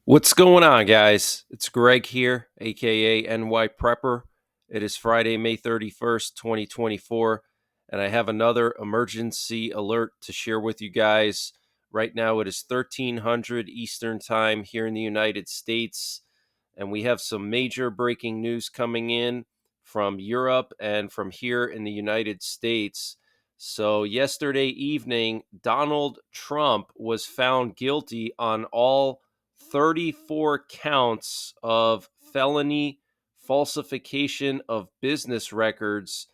What's going on, guys? It's Greg here, aka NYPrepper. It is Friday, May 31st, 2024, and I have another emergency alert to share with you guys. Right now, it is 1300 Eastern Time here in the United States, and we have some major breaking news coming in from Europe and from here in the United States. So, yesterday evening, Donald Trump was found guilty on all 34 counts of felony falsification of business records,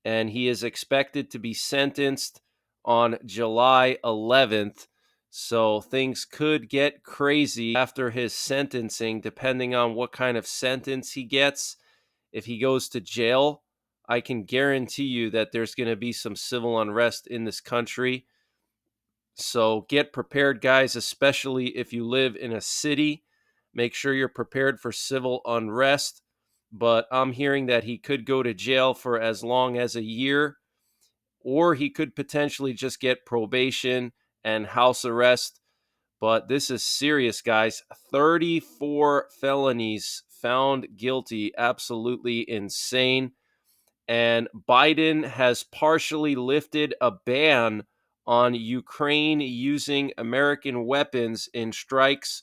and he is expected to be sentenced on July 11th. So things could get crazy after his sentencing, depending on what kind of sentence he gets. If he goes to jail, I can guarantee you that there's going to be some civil unrest in this country. So get prepared, guys, especially if you live in a city. Make sure you're prepared for civil unrest. But I'm hearing that he could go to jail for as long as a year, or he could potentially just get probation and house arrest. But this is serious, guys. 34 felonies found guilty. Absolutely insane. And Biden has partially lifted a ban on Ukraine using American weapons in strikes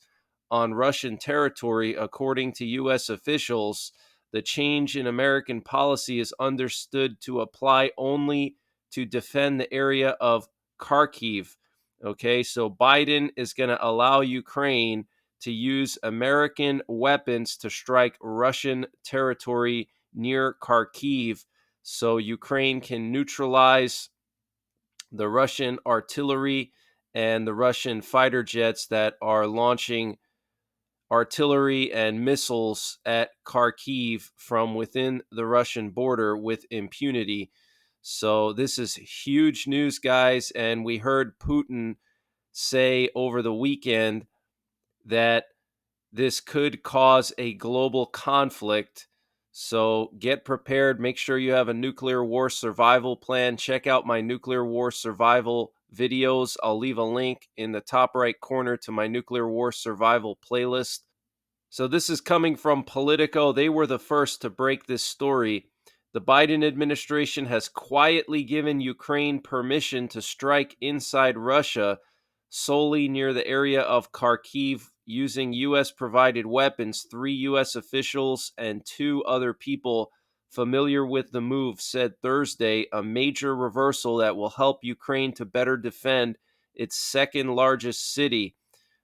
on Russian territory, according to U.S. officials. The change in American policy is understood to apply only to defend the area of Kharkiv. Okay, so Biden is going to allow Ukraine to use American weapons to strike Russian territory near Kharkiv, so Ukraine can neutralize the Russian artillery and the Russian fighter jets that are launching artillery and missiles at Kharkiv from within the Russian border with impunity. So this is huge news, guys. And we heard Putin say over the weekend that this could cause a global conflict. So get prepared. Make sure you have a nuclear war survival plan. Check out my nuclear war survival videos. I'll leave a link in the top right corner to my nuclear war survival playlist. So this is coming from Politico. They were the first to break this story. The Biden administration has quietly given Ukraine permission to strike inside Russia solely near the area of Kharkiv using U.S. provided weapons. 3 U.S. officials and 2 other people familiar with the move said Thursday, a major reversal that will help Ukraine to better defend its second largest city.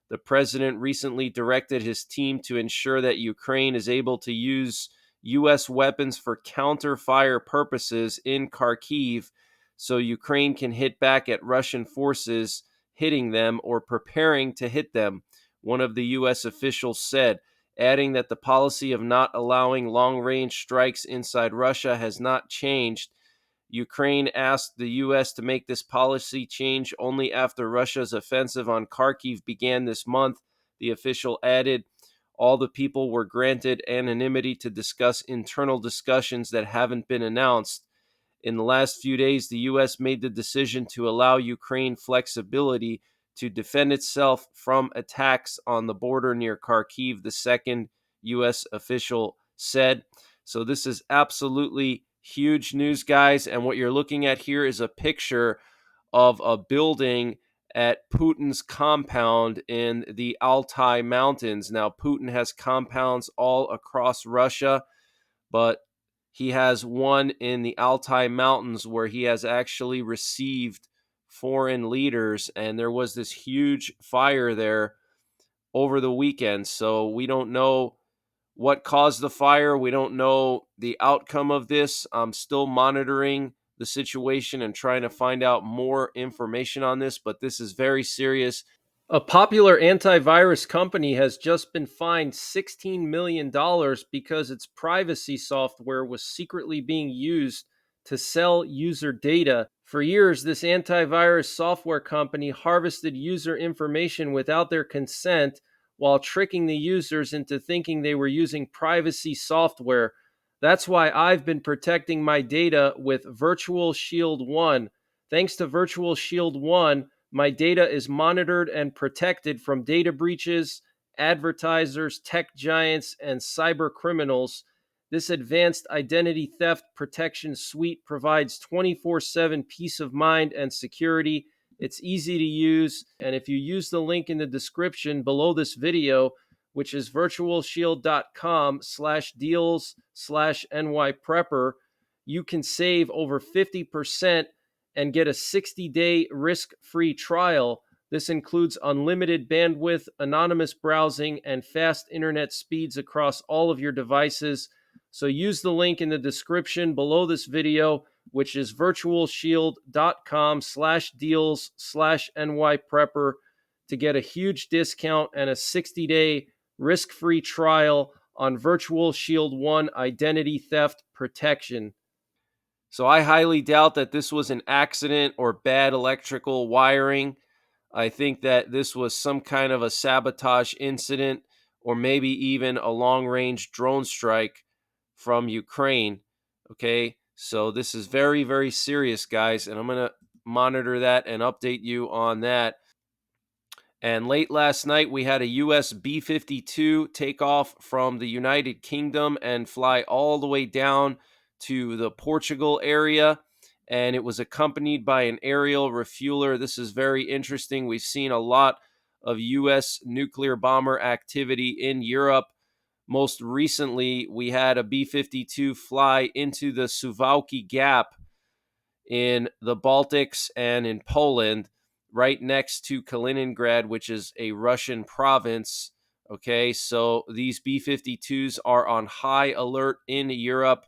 The president recently directed his team to ensure that Ukraine is able to use U.S. weapons for counter-fire purposes in Kharkiv, so Ukraine can hit back at Russian forces hitting them or preparing to hit them, one of the U.S. officials said, adding that the policy of not allowing long-range strikes inside Russia has not changed. Ukraine asked the U.S. to make this policy change only after Russia's offensive on Kharkiv began this month. The official added, all the people were granted anonymity to discuss internal discussions that haven't been announced. In the last few days, the U.S. made the decision to allow Ukraine flexibility to defend itself from attacks on the border near Kharkiv, the second U.S. official said. So this is absolutely huge news, guys. And what you're looking at here is a picture of a building at Putin's compound in the Altai Mountains. Now, Putin has compounds all across Russia, but he has one in the Altai Mountains where he has actually received foreign leaders, and there was this huge fire there over the weekend. So we don't know what caused the fire. We don't know the outcome of this. I'm still monitoring the situation and trying to find out more information on this, but this is very serious. A popular antivirus company has just been fined $16 million because its privacy software was secretly being used to sell user data. For years, this antivirus software company harvested user information without their consent while tricking the users into thinking they were using privacy software. That's why I've been protecting my data with Virtual Shield 1. Thanks to Virtual Shield 1, my data is monitored and protected from data breaches advertisers, tech giants, and cyber criminals. This advanced identity theft protection suite provides 24/7 peace of mind and security. It's easy to use, and if you use the link in the description below this video, which is virtualshield.com/deals/NYPrepper, you can save over 50% and get a 60-day risk-free trial. This includes unlimited bandwidth, anonymous browsing, and fast internet speeds across all of your devices. So use the link in the description below this video, which is virtualshield.com/deals/NYPrepper, to get a huge discount and a 60-day risk-free trial on Virtual Shield 1 identity theft protection. So I highly doubt that this was an accident or bad electrical wiring. I think that this was some kind of a sabotage incident, or maybe even a long-range drone strike from Ukraine. Okay, so this is very, very serious, guys, and I'm going to monitor that and update you on that. And late last night, we had a US B-52 take off from the United Kingdom and fly all the way down to the Portugal area. And it was accompanied by an aerial refueler. This is very interesting. We've seen a lot of US nuclear bomber activity in Europe. Most recently, we had a B-52 fly into the Suwałki Gap in the Baltics and in Poland, right next to Kaliningrad, which is a Russian province. Okay, so these B-52s are on high alert in Europe,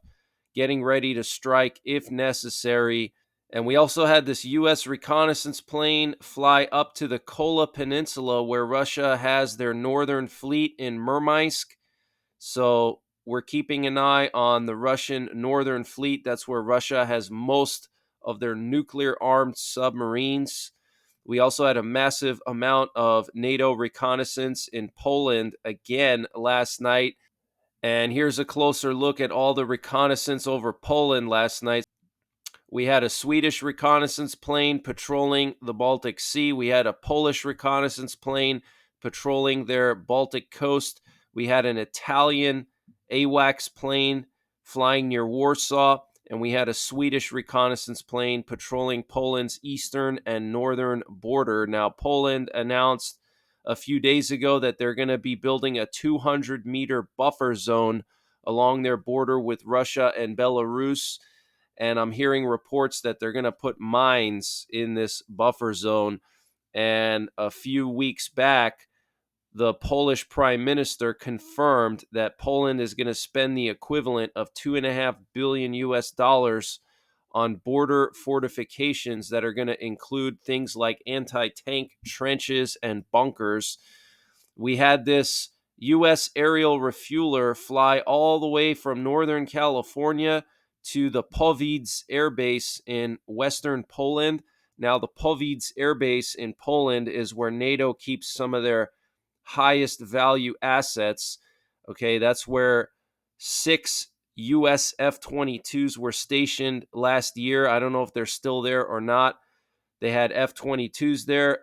getting ready to strike if necessary. And we also had this U.S. reconnaissance plane fly up to the Kola Peninsula, where Russia has their northern fleet in Murmansk. So we're keeping an eye on the Russian northern fleet. That's where Russia has most of their nuclear-armed submarines. We also had a massive amount of NATO reconnaissance in Poland again last night. And here's a closer look at all the reconnaissance over Poland last night. We had a Swedish reconnaissance plane patrolling the Baltic Sea. We had a Polish reconnaissance plane patrolling their Baltic coast. We had an Italian AWACS plane flying near Warsaw, and we had a Swedish reconnaissance plane patrolling Poland's eastern and northern border. Now, Poland announced a few days ago that they're going to be building a 200-meter buffer zone along their border with Russia and Belarus. And I'm hearing reports that they're going to put mines in this buffer zone. And a few weeks back, the Polish prime minister confirmed that Poland is going to spend the equivalent of $2.5 billion US on border fortifications that are going to include things like anti-tank trenches and bunkers. We had this U.S. aerial refueler fly all the way from Northern California to the Powice Air Base in western Poland. Now, the Powice Air Base in Poland is where NATO keeps some of their highest value assets. Okay, that's where 6 U.S. F-22s were stationed last year. I don't know if they're still there or not. They had F-22s there,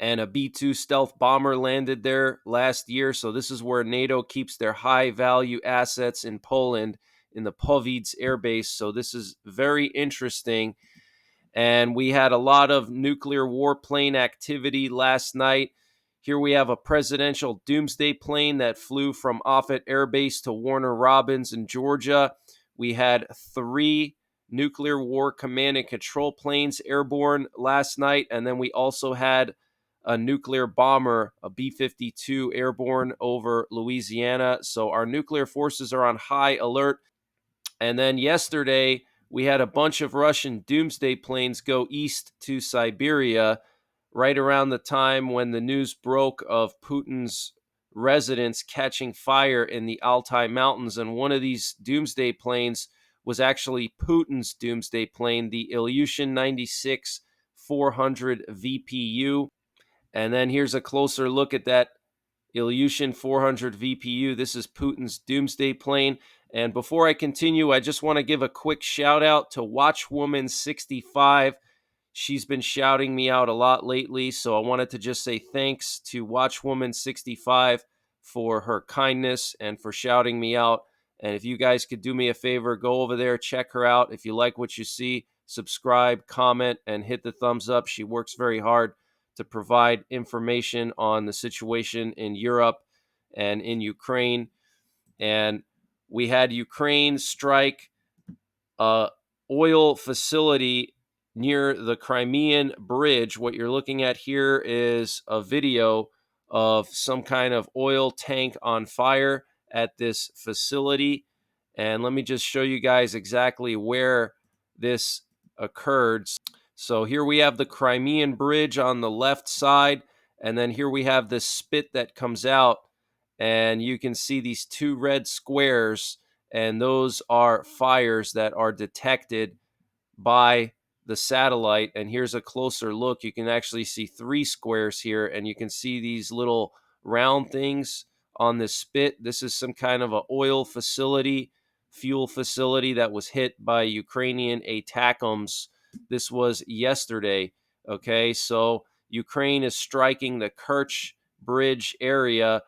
and a B-2 stealth bomber landed there last year. So this is where NATO keeps their high value assets in Poland, in the Powice Air Base. So this is very interesting. And we had a lot of nuclear warplane activity last night. Here we have a presidential doomsday plane that flew from Offutt Air Base to Warner Robins in Georgia. We had 3 nuclear war command and control planes airborne last night. And then we also had a nuclear bomber, a B-52 airborne over Louisiana. So our nuclear forces are on high alert. And then yesterday, we had a bunch of Russian doomsday planes go east to Siberia right around the time when the news broke of Putin's residence catching fire in the Altai Mountains. And one of these doomsday planes was actually Putin's doomsday plane, the Ilyushin 96-400 VPU. And then here's a closer look at that Ilyushin 400 VPU. This is Putin's doomsday plane. And before I continue, I just want to give a quick shout out to Watchwoman65. She's been shouting me out a lot lately, so I wanted to just say thanks to Watchwoman65 for her kindness and for shouting me out. And if you guys could do me a favor, go over there, check her out. If you like what you see, subscribe, comment, and hit the thumbs up. She works very hard to provide information on the situation in Europe and in Ukraine. And we had Ukraine strike a oil facility near the Crimean bridge. What you're looking at here is a video of some kind of oil tank on fire at this facility. And let me just show you guys exactly where this occurred. So here we have the Crimean bridge on the left side, and then here we have this spit that comes out, and you can see these two red squares, and those are fires that are detected by the satellite. And here's a closer look. You can actually see three squares here, and you can see these little round things on the spit. This is some kind of an oil facility, fuel facility that was hit by Ukrainian ATACMS. This was yesterday. Okay, so Ukraine is striking the Kerch Bridge area,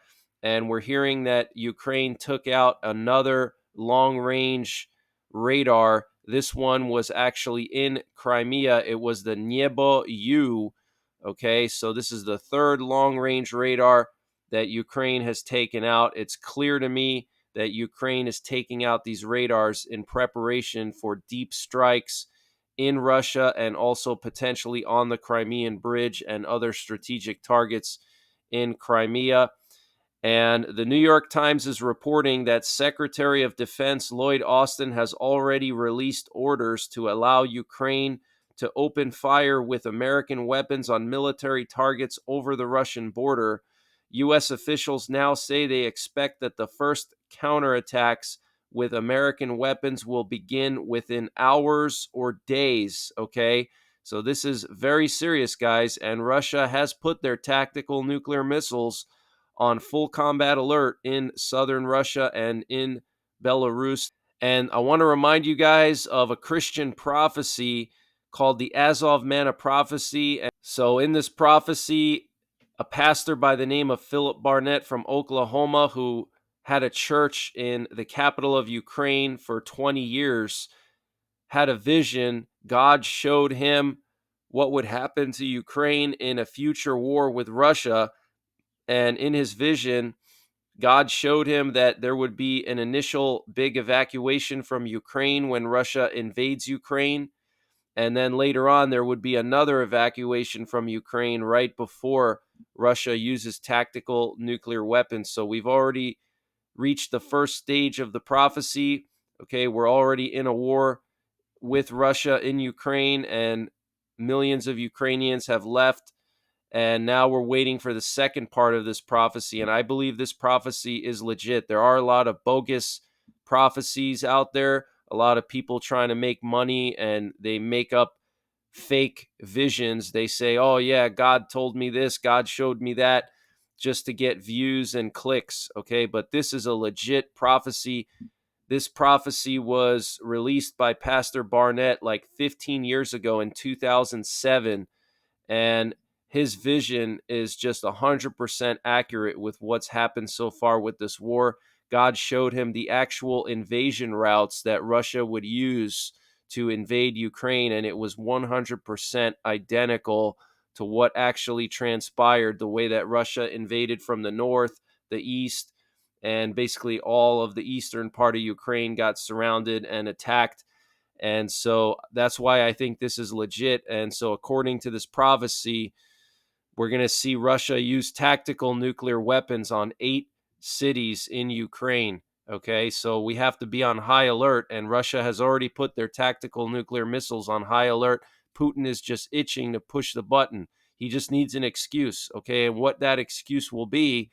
and we're hearing that Ukraine took out another long-range radar. This one was actually in Crimea. It was the Nebo U. Okay, so this is the third long-range radar that Ukraine has taken out. It's clear to me that Ukraine is taking out these radars in preparation for deep strikes in Russia and also potentially on the Crimean Bridge and other strategic targets in Crimea. And the New York Times is reporting that Secretary of Defense Lloyd Austin has already released orders to allow Ukraine to open fire with American weapons on military targets over the Russian border. U.S. officials now say they expect that the first counterattacks with American weapons will begin within hours or days. Okay, so this is very serious, guys, and Russia has put their tactical nuclear missiles on full combat alert in southern Russia and in Belarus. And I want to remind you guys of a Christian prophecy called the Azov Manna prophecy. And so in this prophecy, a pastor by the name of Philip Barnett from Oklahoma, who had a church in the capital of Ukraine for 20 years, had a vision. God showed him what would happen to Ukraine in a future war with Russia. And in his vision, God showed him that there would be an initial big evacuation from Ukraine when Russia invades Ukraine. And then later on, there would be another evacuation from Ukraine right before Russia uses tactical nuclear weapons. So we've already reached the first stage of the prophecy. Okay, we're already in a war with Russia in Ukraine, and millions of Ukrainians have left. And now we're waiting for the second part of this prophecy. And I believe this prophecy is legit. There are a lot of bogus prophecies out there, a lot of people trying to make money, and they make up fake visions. They say, oh, yeah, God told me this, God showed me that, just to get views and clicks. Okay, but this is a legit prophecy. This prophecy was released by Pastor Barnett like 15 years ago in 2007. And his vision is just 100% accurate with what's happened so far with this war. God showed him the actual invasion routes that Russia would use to invade Ukraine, and it was 100% identical to what actually transpired, the way that Russia invaded from the north, the east, and basically all of the eastern part of Ukraine got surrounded and attacked. And so that's why I think this is legit. And so according to this prophecy, we're going to see Russia use tactical nuclear weapons on 8 cities in Ukraine. Okay, so we have to be on high alert, and Russia has already put their tactical nuclear missiles on high alert. Putin is just itching to push the button. He just needs an excuse. Okay, and what that excuse will be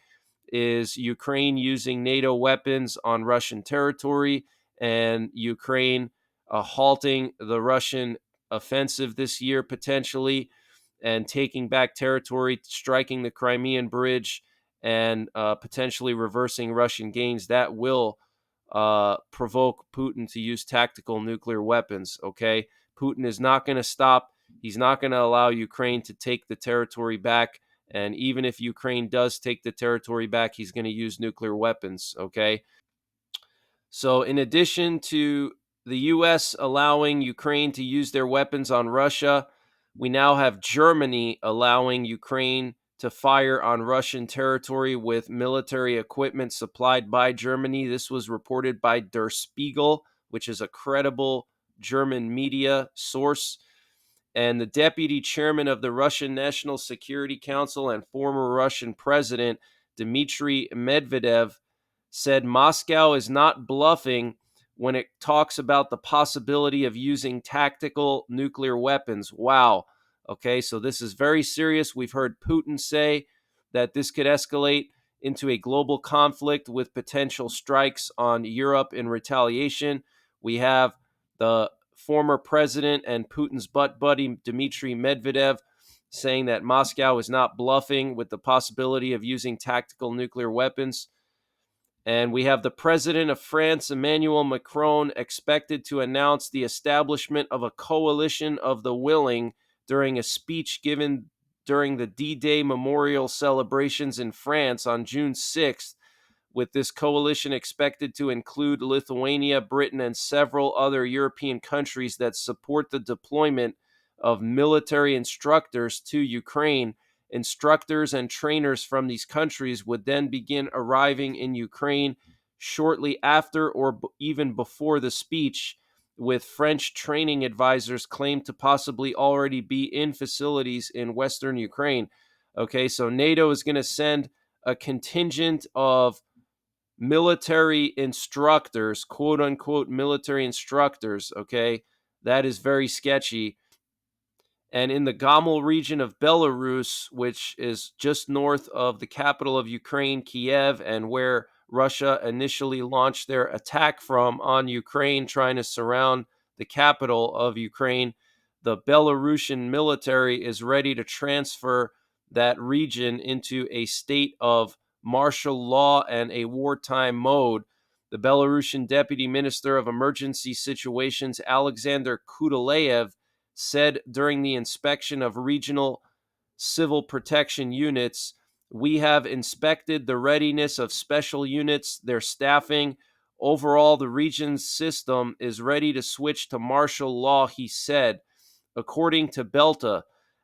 is Ukraine using NATO weapons on Russian territory, and Ukraine halting the Russian offensive this year potentially, and taking back territory, striking the Crimean Bridge, and potentially reversing Russian gains. That will provoke Putin to use tactical nuclear weapons. Okay, Putin is not going to stop. He's not going to allow Ukraine to take the territory back And even if Ukraine does take the territory back, he's going to use nuclear weapons, okay? So, in addition to the U.S. allowing Ukraine to use their weapons on Russia, we now have Germany allowing Ukraine to fire on Russian territory with military equipment supplied by Germany. This was reported by Der Spiegel, which is a credible German media source. And the deputy chairman of the Russian National Security Council and former Russian president, Dmitry Medvedev, said Moscow is not bluffing when it talks about the possibility of using tactical nuclear weapons. Wow. Okay, so this is very serious. We've heard Putin say that this could escalate into a global conflict with potential strikes on Europe in retaliation. We have the former president and Putin's butt buddy, Dmitry Medvedev, saying that Moscow is not bluffing with the possibility of using tactical nuclear weapons. And we have the president of France, Emmanuel Macron, expected to announce the establishment of a coalition of the willing during a speech given during the D-Day memorial celebrations in France on June 6th, with this coalition expected to include Lithuania, Britain, and several other European countries that support the deployment of military instructors to Ukraine. Instructors and trainers from these countries would then begin arriving in Ukraine shortly after or even before the speech, with French training advisors claimed to possibly already be in facilities in Western Ukraine. Okay, so NATO is going to send a contingent of military instructors, quote unquote, military instructors. Okay, that is very sketchy. And in the Gomel region of Belarus, which is just north of the capital of Ukraine, Kiev, and where Russia initially launched their attack from on Ukraine, trying to surround the capital of Ukraine, the Belarusian military is ready to transfer that region into a state of martial law and a wartime mode. The Belarusian Deputy Minister of Emergency Situations, Alexander Kudalayev, said during the inspection of regional civil protection units, "We have inspected the readiness of special units, their staffing. Overall, the region's system is ready to switch to martial law," he said, according to Belta.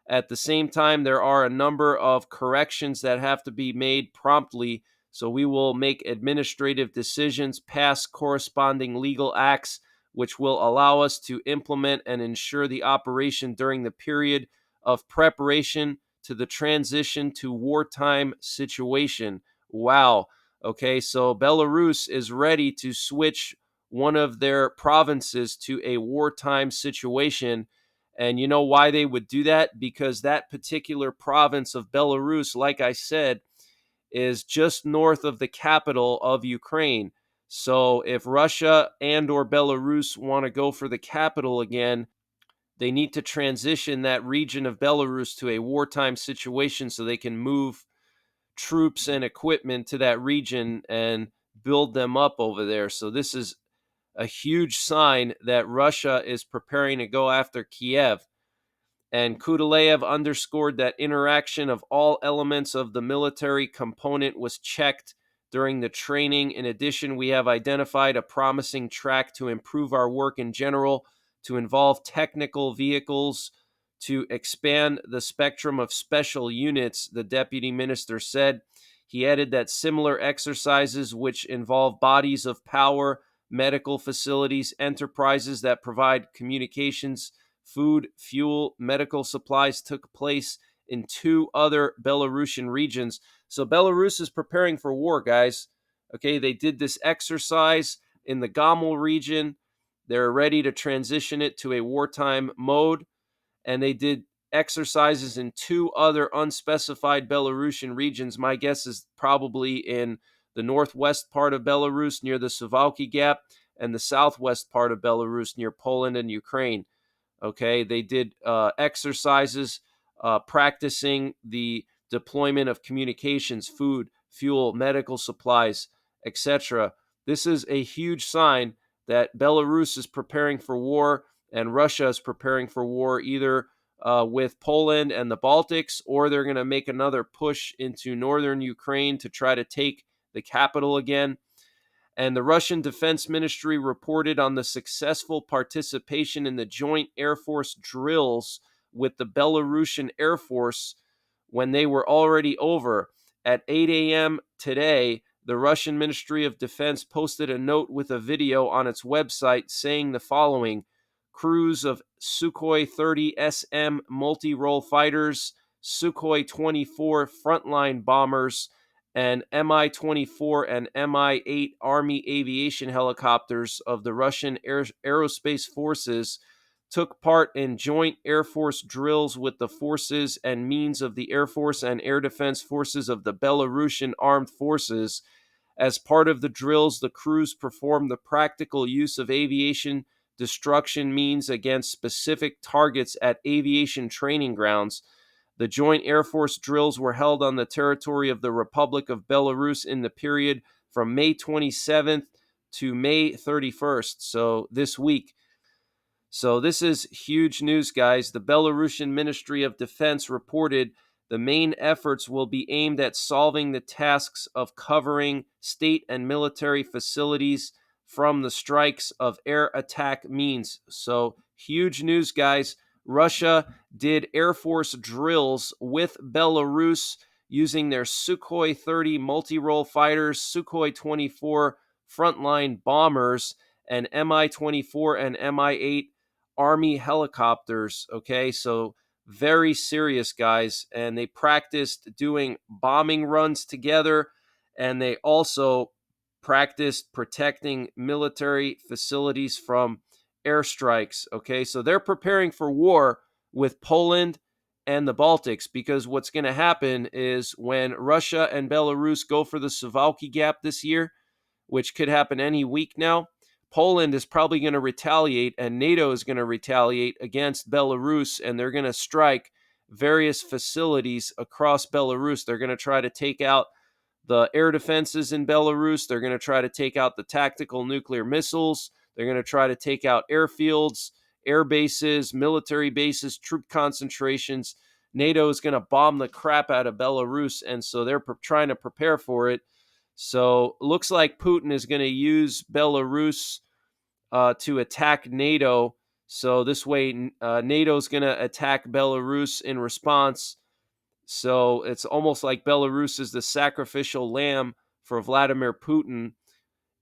At the same time, there are a number of corrections that have to be made promptly, so we will make administrative decisions, pass corresponding legal acts, which will allow us to implement and ensure the operation during the period of preparation to the transition to wartime situation. Wow. Okay, so Belarus is ready to switch one of their provinces to a wartime situation. And you know why they would do that? Because that particular province of Belarus, like I said, is just north of the capital of Ukraine. So if Russia and or Belarus want to go for the capital again, they need to transition that region of Belarus to a wartime situation so they can move troops and equipment to that region and build them up over there. So this is a huge sign that Russia is preparing to go after Kiev. And Kudalayev underscored that interaction of all elements of the military component was checked during the training. In addition, we have identified a promising track to improve our work in general, to involve technical vehicles, to expand the spectrum of special units, the deputy minister said. He added that similar exercises, which involve bodies of power, medical facilities, enterprises that provide communications, food, fuel, medical supplies, took place in two other Belarusian regions. So Belarus is preparing for war, guys. Okay, they did this exercise in the Gomel region. They're ready to transition it to a wartime mode. And they did exercises in two other unspecified Belarusian regions. My guess is probably in the northwest part of Belarus near the Suwałki Gap and the southwest part of Belarus near Poland and Ukraine. Okay, they did exercises practicing the deployment of communications, food, fuel, medical supplies, etc. This is a huge sign that Belarus is preparing for war and Russia is preparing for war, either with Poland and the Baltics, or they're going to make another push into northern Ukraine to try to take the capital again. And the Russian Defense Ministry reported on the successful participation in the joint Air Force drills with the Belarusian Air Force when they were already over. At 8 a.m. today, the Russian Ministry of Defense posted a note with a video on its website saying the following: crews of Sukhoi 30 SM multi-role fighters, Sukhoi 24 frontline bombers, and Mi-24 and Mi-8 Army aviation helicopters of the Russian Aerospace Forces took part in joint Air Force drills with the forces and means of the Air Force and Air Defense Forces of the Belarusian Armed Forces. As part of the drills, the crews performed the practical use of aviation destruction means against specific targets at aviation training grounds. The joint Air Force drills were held on the territory of the Republic of Belarus in the period from May 27th to May 31st, so this week. So this is huge news, guys. The Belarusian Ministry of Defense reported the main efforts will be aimed at solving the tasks of covering state and military facilities from the strikes of air attack means. So huge news, guys. Russia did Air Force drills with Belarus using their Sukhoi 30 multi-role fighters, Sukhoi 24 frontline bombers, and Mi-24 and Mi-8 Army helicopters. Okay, so very serious, guys. And they practiced doing bombing runs together, and they also practiced protecting military facilities from airstrikes. Okay, so they're preparing for war with Poland and the Baltics, because what's going to happen is when Russia and Belarus go for the Suwalki Gap this year, which could happen any week now, Poland is probably going to retaliate, and NATO is going to retaliate against Belarus, and they're going to strike various facilities across Belarus. They're going to try to take out the air defenses in Belarus. They're going to try to take out the tactical nuclear missiles. They're going to try to take out airfields, air bases, military bases, troop concentrations. NATO is going to bomb the crap out of Belarus, and so they're trying to prepare for it. So looks like Putin is going to use Belarus to attack NATO. So this way, NATO is going to attack Belarus in response. So it's almost like Belarus is the sacrificial lamb for Vladimir Putin.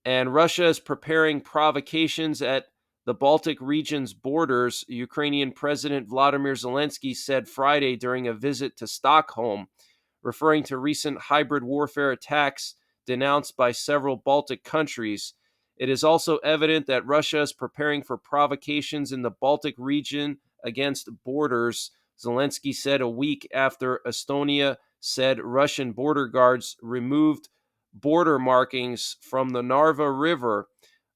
And Russia is preparing provocations at the Baltic region's borders, Ukrainian President Vladimir Zelensky said Friday during a visit to Stockholm, referring to recent hybrid warfare attacks denounced by several Baltic countries. It is also evident that Russia is preparing for provocations in the Baltic region against borders, Zelensky said a week after Estonia said Russian border guards removed border markings from the Narva River.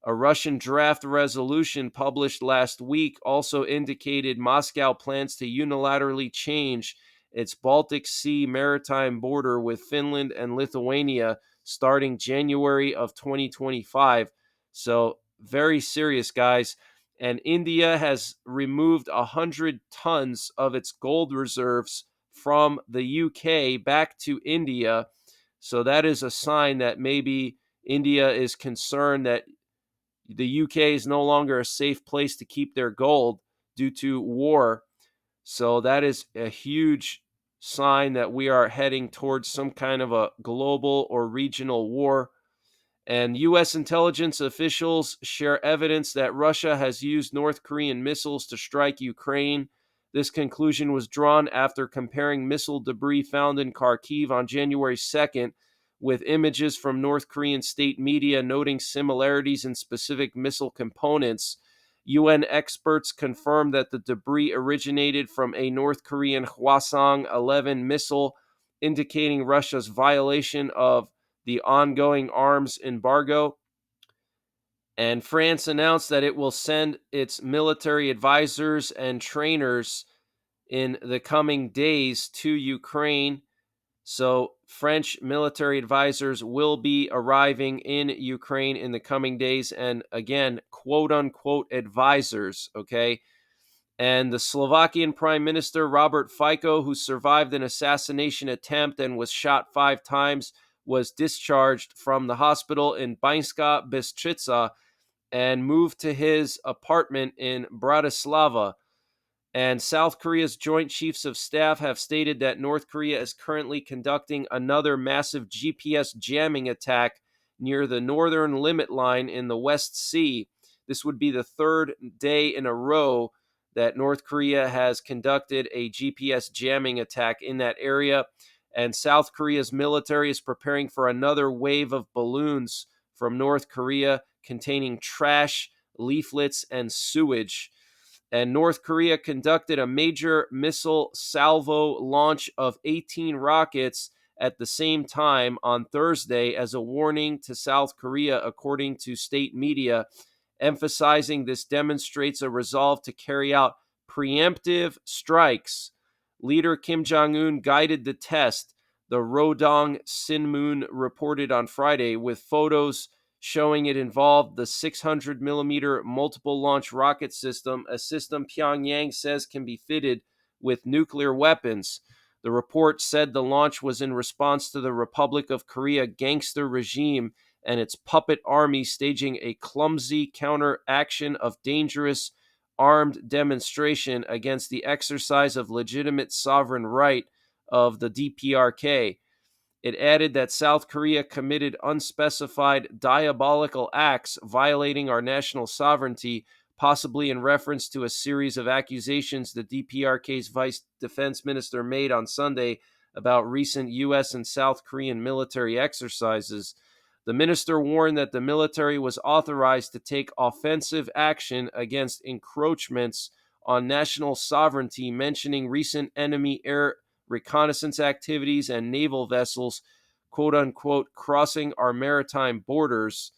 A Russian draft resolution published last week also indicated Moscow plans to unilaterally change its Baltic Sea maritime border with Finland and Lithuania starting January of 2025. So very serious, guys. And India has removed 100 tons of its gold reserves from the UK back to India. So that is a sign that maybe India is concerned that the UK is no longer a safe place to keep their gold due to war. So that is a huge sign that we are heading towards some kind of a global or regional war. And U.S. intelligence officials share evidence that Russia has used North Korean missiles to strike Ukraine. This conclusion was drawn after comparing missile debris found in Kharkiv on January 2nd with images from North Korean state media noting similarities in specific missile components. UN experts confirmed that the debris originated from a North Korean Hwasong-11 missile, indicating Russia's violation of the ongoing arms embargo. And France announced that it will send its military advisors and trainers in the coming days to Ukraine. So French military advisors will be arriving in Ukraine in the coming days. And again, quote unquote advisors, okay? And the Slovakian Prime Minister Robert Fico, who survived an assassination attempt and was shot 5 times, was discharged from the hospital in Bańska Bystrica and moved to his apartment in Bratislava. And South Korea's Joint Chiefs of Staff have stated that North Korea is currently conducting another massive GPS jamming attack near the northern limit line in the West Sea. This would be the third day in a row that North Korea has conducted a GPS jamming attack in that area. And South Korea's military is preparing for another wave of balloons from North Korea containing trash, leaflets, and sewage. And North Korea conducted a major missile salvo launch of 18 rockets at the same time on Thursday as a warning to South Korea, according to state media, emphasizing this demonstrates a resolve to carry out preemptive strikes. Leader Kim Jong-un guided the test, the Rodong Sinmun reported on Friday, with photos showing it involved the 600 millimeter multiple launch rocket system, a system Pyongyang says can be fitted with nuclear weapons. The report said the launch was in response to the Republic of Korea gangster regime and its puppet army staging a clumsy counteraction of dangerous armed demonstration against the exercise of legitimate sovereign right of the DPRK. It added that South Korea committed unspecified diabolical acts violating our national sovereignty, possibly in reference to a series of accusations the DPRK's vice defense minister made on Sunday about recent U.S. and South Korean military exercises. The minister warned that the military was authorized to take offensive action against encroachments on national sovereignty, mentioning recent enemy air reconnaissance activities and naval vessels, quote unquote, crossing our maritime borders.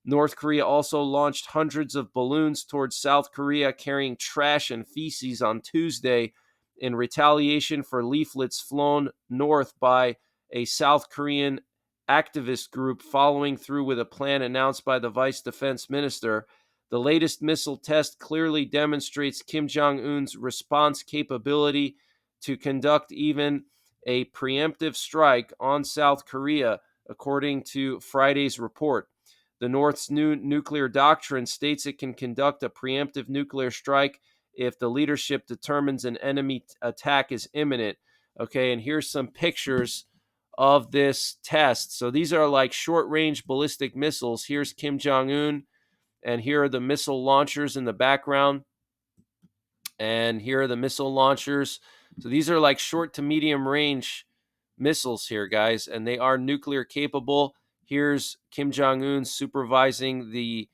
North Korea also launched hundreds of balloons towards South Korea carrying trash and feces on Tuesday in retaliation for leaflets flown north by a South Korean activist group following through with a plan announced by the vice defense minister. The latest missile test clearly demonstrates Kim Jong-un's response capability to conduct even a preemptive strike on South Korea, according to Friday's report. The North's new nuclear doctrine states it can conduct a preemptive nuclear strike if the leadership determines an enemy attack is imminent. Okay, and here's some pictures of this test. So these are like short-range ballistic missiles. Here's Kim Jong-un, and here are the missile launchers in the background. And here are the missile launchers. So these are like short to medium range missiles here, guys, and they are nuclear capable. Here's Kim Jong-un supervising the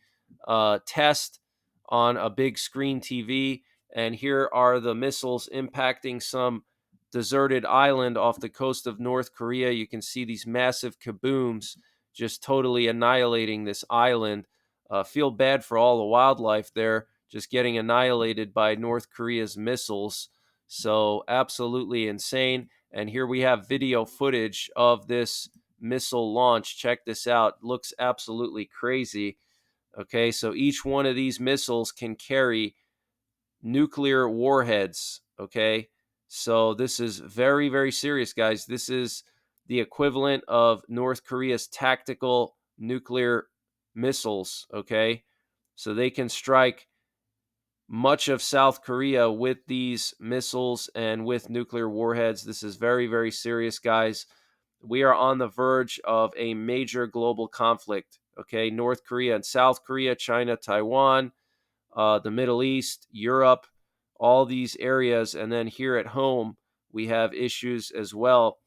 test on a big screen TV. And here are the missiles impacting some deserted island off the coast of North Korea. You can see these massive kabooms just totally annihilating this island. Feel bad for all the wildlife there, just getting annihilated by North Korea's missiles. So absolutely insane. And here we have video footage of this missile launch. Check this out. Looks absolutely crazy. Okay, so each one of these missiles can carry nuclear warheads. Okay, so this is very, very serious, guys. This is the equivalent of North Korea's tactical nuclear missiles. Okay, so they can strike much of South Korea with these missiles and with nuclear warheads. This is very, very serious, guys. We are on the verge of a major global conflict. Okay, North Korea and South Korea, China, Taiwan, the Middle East, Europe, all these areas. And then here at home, we have issues as well.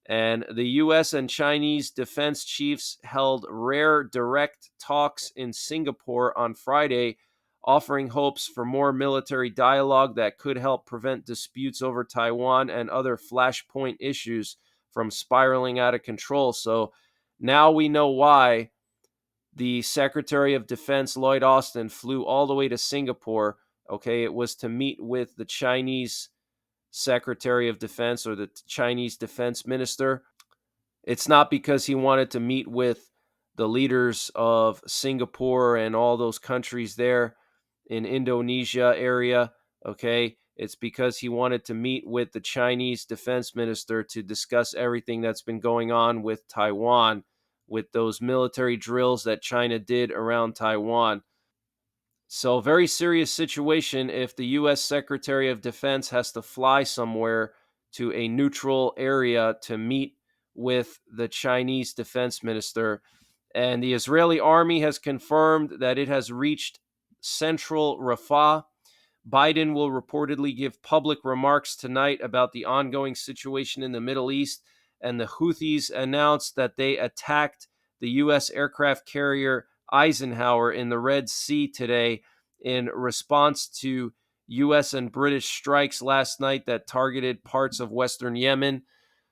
And the U.S. and Chinese defense chiefs held rare direct talks in Singapore on Friday, offering hopes for more military dialogue that could help prevent disputes over Taiwan and other flashpoint issues from spiraling out of control. So now we know why the Secretary of Defense, Lloyd Austin, flew all the way to Singapore. Okay, it was to meet with the Chinese Secretary of Defense or the Chinese Defense Minister. It's not because he wanted to meet with the leaders of Singapore and all those countries there in Indonesia area. Okay, it's because he wanted to meet with the Chinese defense minister to discuss everything that's been going on with Taiwan, with those military drills that China did around Taiwan. So, very serious situation if the U.S. Secretary of Defense has to fly somewhere to a neutral area to meet with the Chinese defense minister. And the Israeli army has confirmed that it has reached central Rafah. Biden will reportedly give public remarks tonight about the ongoing situation in the Middle East. And the Houthis announced that they attacked the U.S. aircraft carrier Eisenhower in the Red Sea today in response to U.S. and British strikes last night that targeted parts of Western Yemen.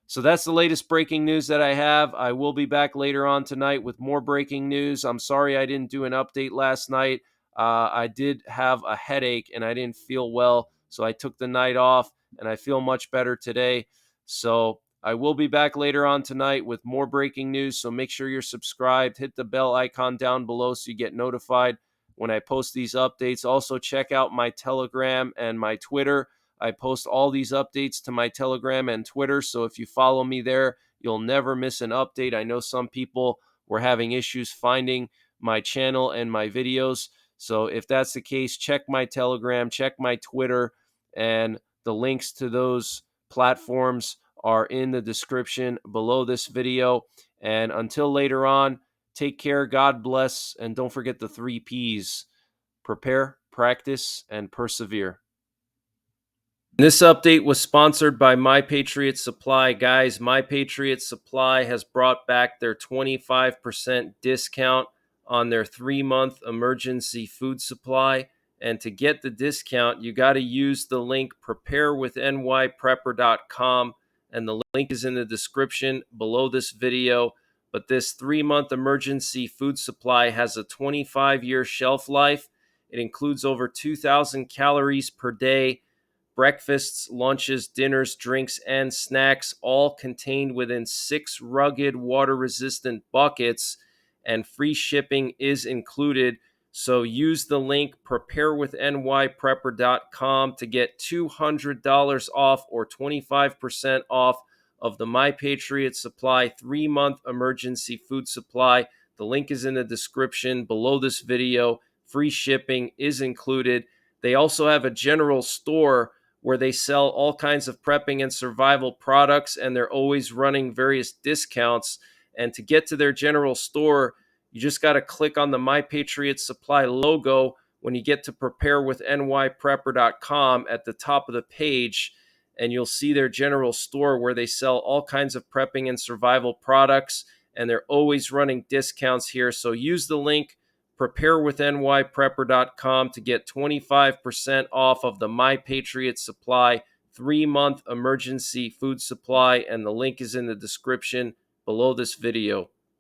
So that's the latest breaking news that I have. I will be back later on tonight with more breaking news. I'm sorry I didn't do an update last night. I did have a headache and I didn't feel well, so I took the night off and I feel much better today. So I will be back later on tonight with more breaking news. So make sure you're subscribed. Hit the bell icon down below so you get notified when I post these updates. Also, check out my Telegram and my Twitter. I post all these updates to my Telegram and Twitter, so if you follow me there, you'll never miss an update. I know some people were having issues finding my channel and my videos, so if that's the case, check my Telegram, check my Twitter, and the links to those platforms are in the description below this video. And until later on, take care, God bless, and don't forget the 3 Ps: prepare, practice, and persevere. This update was sponsored by My Patriot Supply. Guys, My Patriot Supply has brought back their 25% discount on their 3-month emergency food supply. And to get the discount, you got to use the link preparewithNYPrepper.com. And the link is in the description below this video. But this 3-month emergency food supply has a 25-year shelf life. It includes over 2,000 calories per day. Breakfasts, lunches, dinners, drinks, and snacks, all contained within 6 rugged water-resistant buckets, and free shipping is included. So use the link preparewithNYPrepper.com to get $200 off or 25% off of the My Patriot Supply 3-month emergency food supply. The link is in the description below this video. Free shipping is included. They also have a general store where they sell all kinds of prepping and survival products, and they're always running various discounts. And to get to their general store, you just got to click on the My Patriot Supply logo when you get to preparewithNYPrepper.com at the top of the page, and you'll see their general store where they sell all kinds of prepping and survival products, and they're always running discounts here. So use the link preparewithNYPrepper.com to get 25% off of the My Patriot Supply 3-month emergency food supply, and the link is in the description below this video.